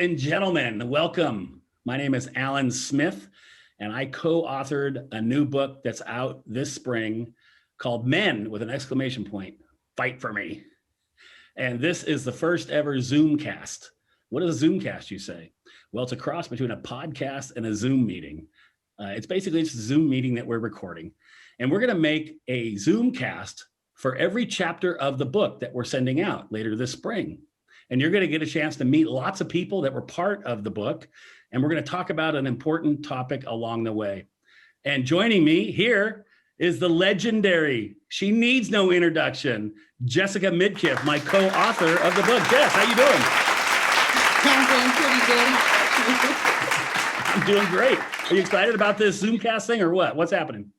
and gentlemen, welcome. My name is Alan Smith, and I co-authored a new book that's out this spring called Men with an exclamation point, Fight for Me. And this is the first ever Zoomcast. What is a Zoomcast, you say? Well, it's a cross between a podcast and a Zoom meeting. It's basically just a Zoom meeting that we're recording. And we're going to make a Zoomcast for every chapter of the book that we're sending out later this spring. And you're going to get a chance to meet lots of people that were part of the book. And we're going to talk about an important topic along the way. And joining me here is the legendary, she needs no introduction, Jessica Midkiff, my co-author of the book. Jess, how you doing? I'm doing pretty good. I'm doing great. Are you excited about this Zoomcast thing or what? What's happening?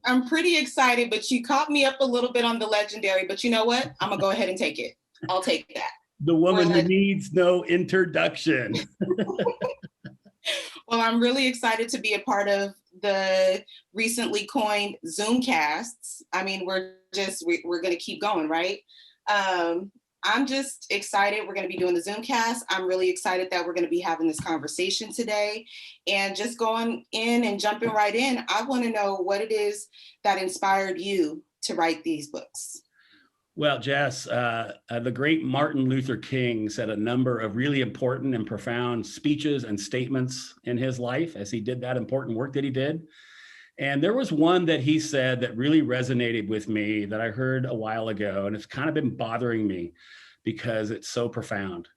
I'm pretty excited, but you caught me up a little bit on the legendary, but you know what? I'm gonna go ahead and take it. I'll take that. The woman who needs no introduction. Well, I'm really excited to be a part of the recently coined Zoomcasts. I mean, we're going to keep going, right? I'm just excited. We're going to be doing the Zoomcast. I'm really excited that we're going to be having this conversation today. And just going in and jumping right in, I want to know what it is that inspired you to write these books. Well, Jess, the great Martin Luther King said a number of really important and profound speeches and statements in his life as he did that important work that he did. And there was one that he said that really resonated with me that I heard a while ago, and it's kind of been bothering me because it's so profound.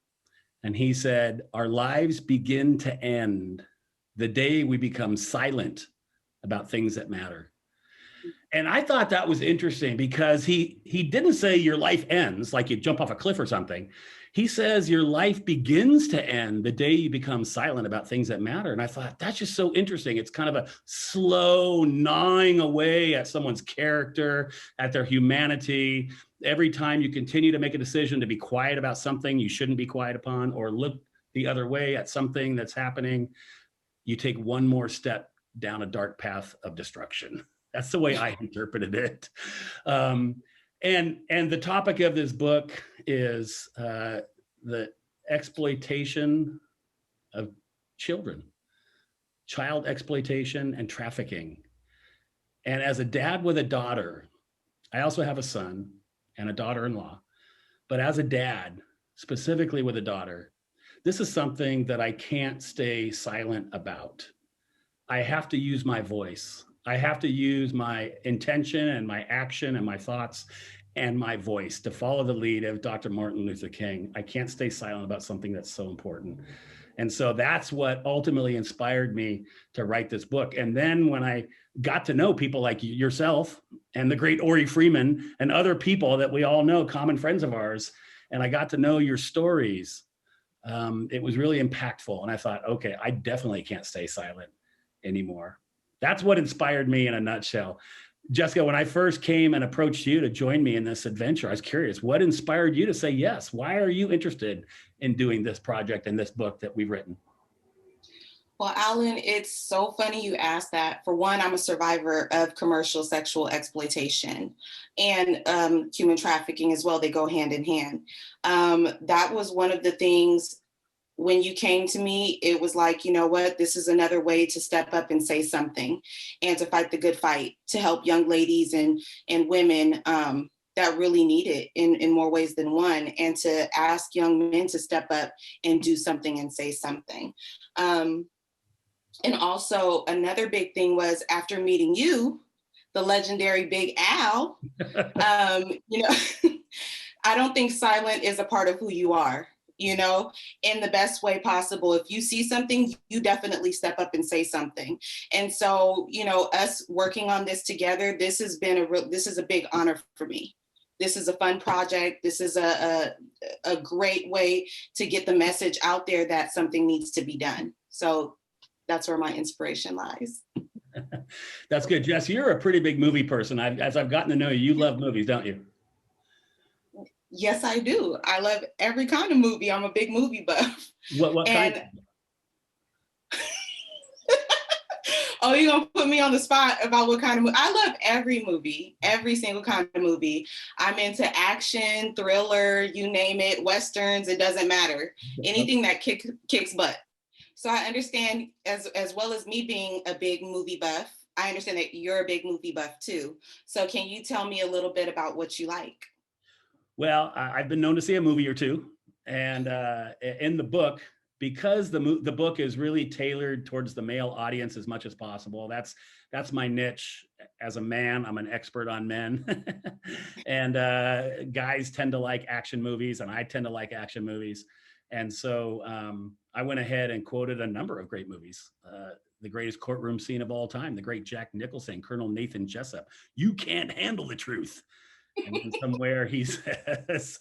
And he said, "Our lives begin to end the day we become silent about things that matter." And I thought that was interesting because he didn't say your life ends like you jump off a cliff or something. He says your life begins to end the day you become silent about things that matter. And I thought that's just so interesting. It's kind of a slow gnawing away at someone's character, at their humanity. Every time you continue to make a decision to be quiet about something you shouldn't be quiet upon, or look the other way at something that's happening, you take one more step down a dark path of destruction. That's the way I interpreted it. And the topic of this book is the exploitation of children, child exploitation and trafficking. And as a dad with a daughter, I also have a son and a daughter-in-law, but as a dad, specifically with a daughter, this is something that I can't stay silent about. I have to use my voice. I have to use my intention and my action and my thoughts and my voice to follow the lead of Dr. Martin Luther King. I can't stay silent about something that's so important. And so that's what ultimately inspired me to write this book. And then when I got to know people like yourself and the great Ori Freeman and other people that we all know, common friends of ours, and I got to know your stories, it was really impactful. And I thought, okay, I definitely can't stay silent anymore. That's what inspired me in a nutshell. Jessica, when I first came and approached you to join me in this adventure, I was curious, what inspired you to say yes? Why are you interested in doing this project and this book that we've written? Well, Alan, it's so funny you asked that. For one, I'm a survivor of commercial sexual exploitation and human trafficking as well. They go hand in hand. That was one of the things. When you came to me, it was like, you know what, this is another way to step up and say something and to fight the good fight, to help young ladies and women that really need it in more ways than one, and to ask young men to step up and do something and say something. And also another big thing was after meeting you, the legendary Big Al, you know, I don't think silent is a part of who you are. You know, in the best way possible. If you see something, you definitely step up and say something. And so, you know, us working on this together, this is a big honor for me. This is a fun project. This is a great way to get the message out there that something needs to be done. So that's where my inspiration lies. That's good. Jess, you're a pretty big movie person. As I've gotten to know you, you love movies, don't you? Yes, I do. I love every kind of movie. I'm a big movie buff. What kind? Oh, you're gonna put me on the spot about what kind of movie? I love every movie, every single kind of movie. I'm into action, thriller, you name it, westerns, it doesn't matter. Anything that kicks butt. So I understand, as well as me being a big movie buff, I understand that you're a big movie buff too. So can you tell me a little bit about what you like? Well, I've been known to see a movie or two, and in the book, because the book is really tailored towards the male audience as much as possible. That's my niche. As a man, I'm an expert on men, and guys tend to like action movies, and I tend to like action movies. And so I went ahead and quoted a number of great movies. The greatest courtroom scene of all time, the great Jack Nicholson, Colonel Nathan Jessup. You can't handle the truth. And then somewhere he says,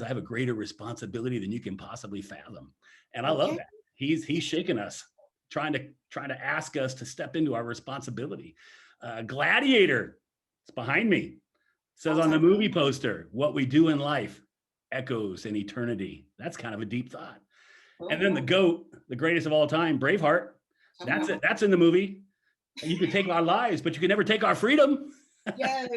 I have a greater responsibility than you can possibly fathom. And I love Okay. that. He's shaking us, trying to ask us to step into our responsibility. Gladiator, it's behind me. Says on the movie poster, what we do in life echoes in eternity. That's kind of a deep thought. And then the GOAT, the greatest of all time, Braveheart. That's it. That's in the movie. You can take our lives, but you can never take our freedom. Yes.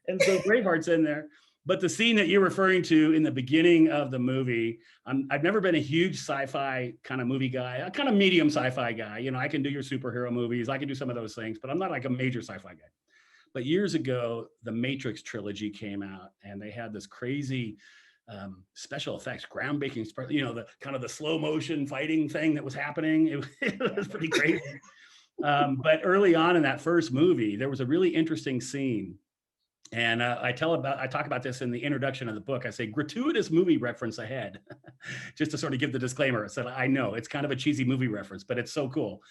And so Braveheart's in there. But the scene that you're referring to in the beginning of the movie, I've never been a huge sci-fi kind of movie guy, a kind of medium sci-fi guy. You know, I can do your superhero movies, I can do some of those things, but I'm not like a major sci-fi guy. But years ago, the Matrix trilogy came out, and they had this crazy special effects, groundbreaking, you know, the kind of the slow motion fighting thing that was happening. It was pretty crazy. But early on in that first movie, there was a really interesting scene. And I talk about this in the introduction of the book. I say gratuitous movie reference ahead, just to sort of give the disclaimer. So I know it's kind of a cheesy movie reference, but it's so cool.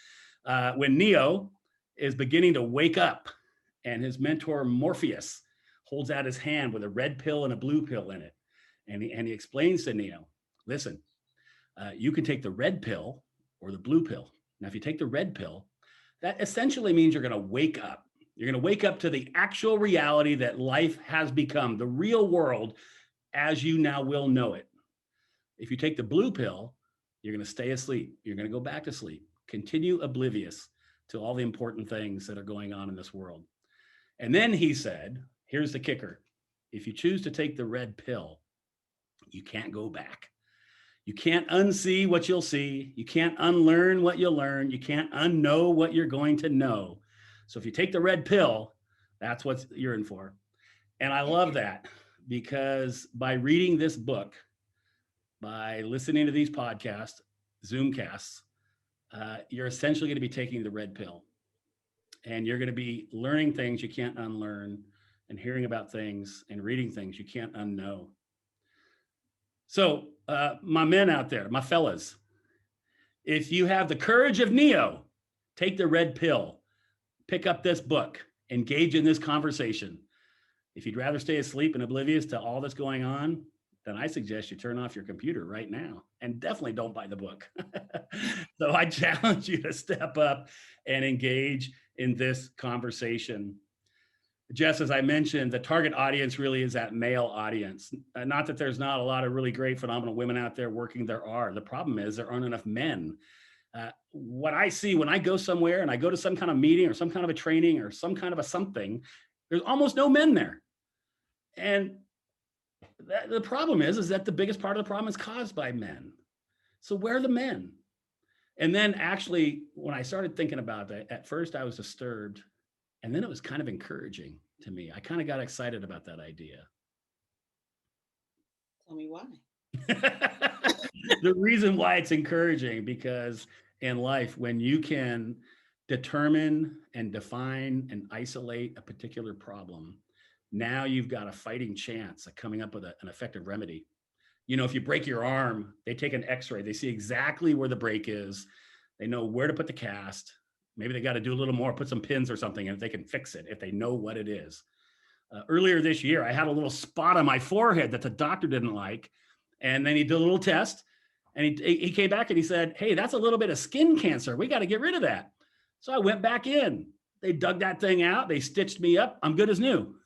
When Neo is beginning to wake up, and his mentor Morpheus holds out his hand with a red pill and a blue pill in it, and he explains to Neo, listen, you can take the red pill or the blue pill. Now, if you take the red pill, that essentially means you're going to wake up. You're going to wake up to the actual reality that life has become, the real world as you now will know it. If you take the blue pill, you're going to stay asleep. You're going to go back to sleep, continue oblivious to all the important things that are going on in this world. And then he said, here's the kicker. If you choose to take the red pill, you can't go back. You can't unsee what you'll see. You can't unlearn what you'll learn. You can't unknow what you're going to know. So if you take the red pill, that's what you're in for. And I love that, because by reading this book, by listening to these podcasts, Zoomcasts, you're essentially going to be taking the red pill. And you're going to be learning things you can't unlearn, and hearing about things and reading things you can't unknow. So my men out there, my fellas, if you have the courage of Neo, take the red pill. Pick up this book, engage in this conversation. If you'd rather stay asleep and oblivious to all that's going on, then I suggest you turn off your computer right now, and definitely don't buy the book. So I challenge you to step up and engage in this conversation. Jess, as I mentioned, the target audience really is that male audience. Not that there's not a lot of really great, phenomenal women out there working. There are. The problem is there aren't enough men. What I see when I go somewhere and I go to some kind of meeting or some kind of a training or some kind of a something, there's almost no men there. And the problem is that the biggest part of the problem is caused by men. So where are the men? And then actually, when I started thinking about that, at first I was disturbed, and then it was kind of encouraging to me. I kind of got excited about that idea. Tell me why. The reason why it's encouraging, because in life, when you can determine and define and isolate a particular problem, now you've got a fighting chance of coming up with an effective remedy. You know, if you break your arm, they take an x-ray, they see exactly where the break is, they know where to put the cast. Maybe they got to do a little more, put some pins or something, and they can fix it if they know what it is. Earlier this year, I had a little spot on my forehead that the doctor didn't like. And then he did a little test, and he came back and he said, hey, that's a little bit of skin cancer. We got to get rid of that. So I went back in. They dug that thing out. They stitched me up. I'm good as new.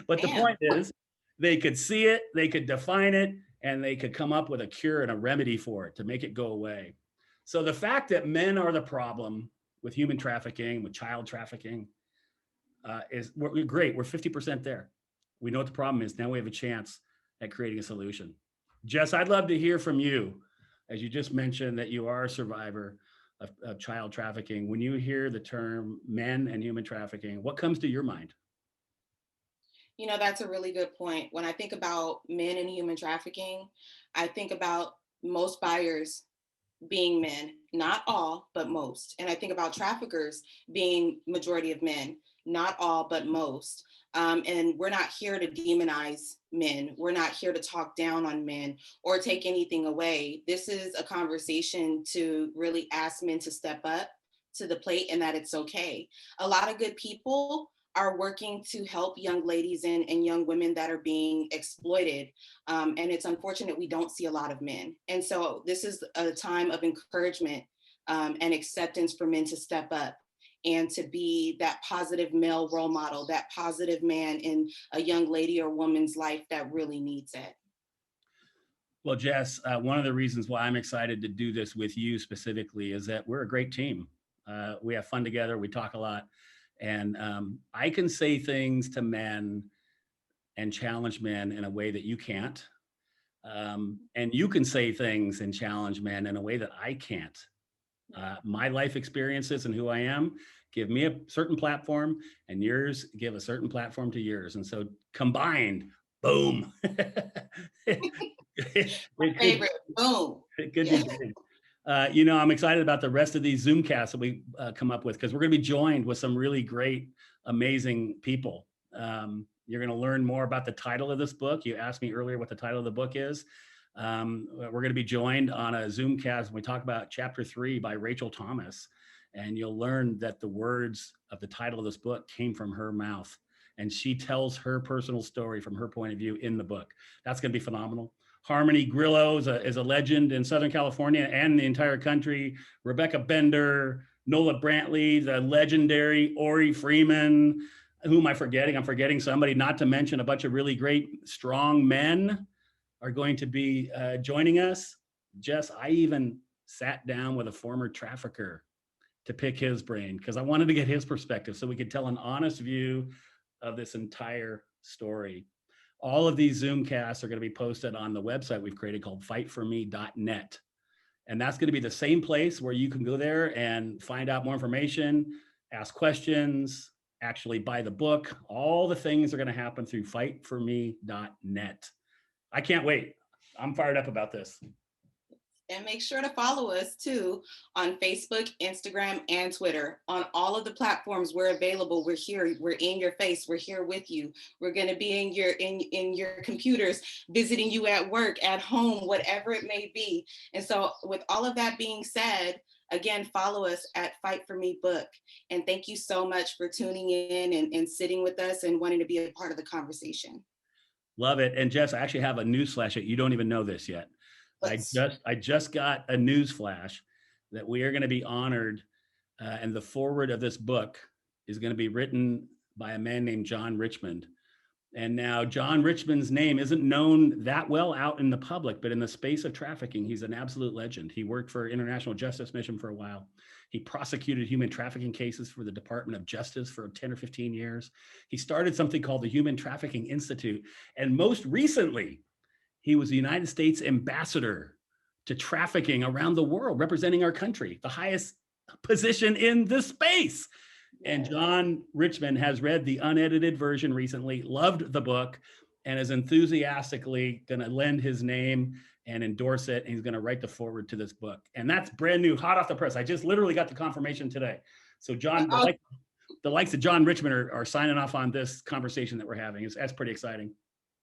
But the point is, they could see it, they could define it, and they could come up with a cure and a remedy for it to make it go away. So the fact that men are the problem, with human trafficking, with child trafficking, we're great. We're 50% there. We know what the problem is. Now we have a chance at creating a solution. Jess, I'd love to hear from you, as you just mentioned that you are a survivor of child trafficking. When you hear the term men and human trafficking, what comes to your mind? You know, that's a really good point. When I think about men and human trafficking, I think about most buyers being men, not all, but most. And I think about traffickers being majority of men, not all, but most. And we're not here to demonize men. We're not here to talk down on men or take anything away. This is a conversation to really ask men to step up to the plate and that it's okay. A lot of good people are working to help young ladies and young women that are being exploited. And it's unfortunate we don't see a lot of men. And so this is a time of encouragement and acceptance for men to step up and to be that positive male role model, that positive man in a young lady or woman's life that really needs it. Well, Jess, one of the reasons why I'm excited to do this with you specifically is that we're a great team. We have fun together. We talk a lot. And I can say things to men and challenge men in a way that you can't. And you can say things and challenge men in a way that I can't. My life experiences and who I am give me a certain platform, and yours give a certain platform to yours. And so combined, boom. My favorite, boom. It could be big. You know, I'm excited about the rest of these Zoomcasts that we come up with, because we're going to be joined with some really great, amazing people. You're going to learn more about the title of this book. You asked me earlier what the title of the book is. We're going to be joined on a Zoomcast when we talk about Chapter 3 by Rachel Thomas. And you'll learn that the words of the title of this book came from her mouth. And she tells her personal story from her point of view in the book. That's going to be phenomenal. Harmony Grillo is a legend in Southern California and the entire country. Rebecca Bender, Nola Brantley, the legendary Ori Freeman. Who am I forgetting? I'm forgetting somebody, not to mention a bunch of really great, strong men are going to be joining us. Jess, I even sat down with a former trafficker to pick his brain because I wanted to get his perspective so we could tell an honest view of this entire story. All of these Zoomcasts are going to be posted on the website we've created called fightforme.net. And that's going to be the same place where you can go there and find out more information, ask questions, actually buy the book. All the things are going to happen through fightforme.net. I can't wait. I'm fired up about this. And make sure to follow us too on Facebook, Instagram, and Twitter. On all of the platforms we're available. We're here. We're in your face. We're here with you. We're going to be in your computers, visiting you at work, at home, whatever it may be. And so with all of that being said, again, follow us at Fight For Me Book. And thank you so much for tuning in and sitting with us and wanting to be a part of the conversation. Love it. And Jess, I actually have a news flash that you don't even know this yet. I just got a news flash that we are going to be honored, and the foreword of this book is going to be written by a man named John Richmond. And now John Richmond's name isn't known that well out in the public, but in the space of trafficking, he's an absolute legend. He worked for International Justice Mission for a while. He prosecuted human trafficking cases for the Department of Justice for 10 or 15 years. He started something called the Human Trafficking Institute. And most recently, he was the United States ambassador to trafficking around the world, representing our country, the highest position in the space. And John Richmond has read the unedited version recently, loved the book, and is enthusiastically going to lend his name and endorse it. And he's going to write the foreword to this book. And that's brand new, hot off the press. I just literally got the confirmation today. So John, the likes of John Richmond are signing off on this conversation that we're having. That's pretty exciting.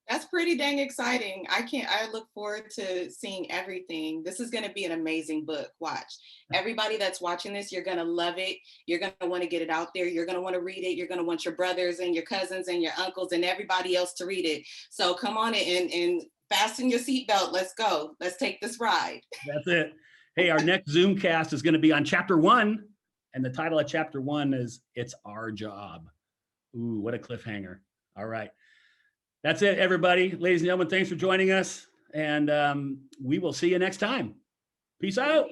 That's pretty dang exciting. I look forward to seeing everything. This is going to be an amazing book. Watch. Everybody that's watching this, you're going to love it. You're going to want to get it out there. You're going to want to read it. You're going to want your brothers and your cousins and your uncles and everybody else to read it. So come on and fasten your seatbelt. Let's go. Let's take this ride. That's it. Hey, our next Zoomcast is going to be on Chapter 1. And the title of Chapter 1 is It's Our Job. Ooh, what a cliffhanger. All right. That's it, everybody. Ladies and gentlemen, thanks for joining us. And we will see you next time. Peace out.